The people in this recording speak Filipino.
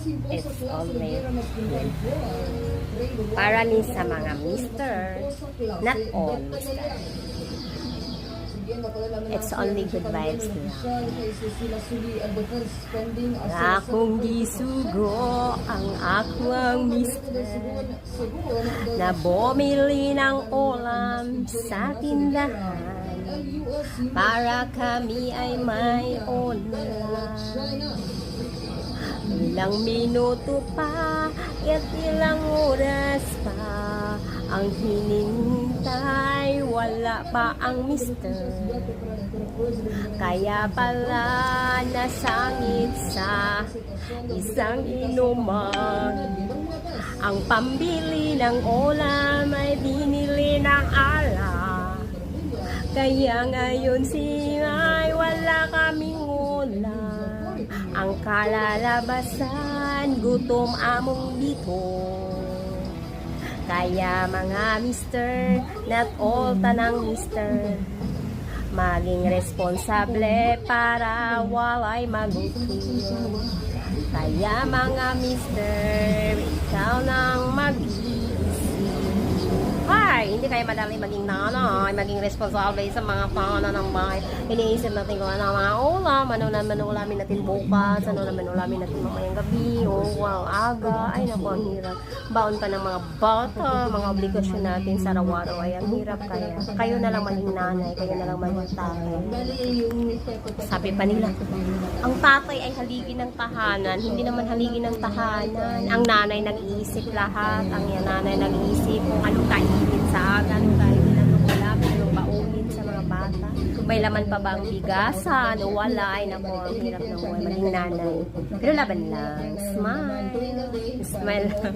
It's always para ni sa mga mister, not all mister. It's only good vibes lang. Akong gisugo ang akwang mister na bumili ng ulam sa tindahan para kami ay may ulam. Ilang minuto pa at ilang oras pa ang hinintay, wala pa ang mister. Kaya pala nasangit sa isang inuman. Ang pambili ng ulam ay binili ng ala. Kaya ngayon ay wala kaming ulam. Ang kalalabasan, gutom among dito. Kaya mga mister, not all tanang mister, maging responsable para walay magutom. Kaya mga mister, ikaw nang mag-isip. Ay, hindi kayo madali maging nanay, maging responsable sa mga pana ng bahay. Iniisip natin kung ano ang mga ulam, ano naman ulamin natin bukas, ano naman ulamin natin mamayang gabi, o wow, aga. Ay, naku, ang hirap. Baon pa ng mga bata, mga obligasyon natin sa araw-araw. Ay, ang hirap kaya. Kayo na lang maging nanay, kayo na lang maging tatay. Sabi pa nila, ang tatay ay haligi ng tahanan. Hindi naman haligi ng tahanan. Ang nanay nag-iisip lahat. Ang nanay nag-iisip kung anong kainin sa aga, anong kainin ng ulam, anong baunin sa mga bata. May laman pa ba ang bigasan o wala? Ay, naku, ang hirap ng maging nanay. Pero laban lang. Smile. Smile lang.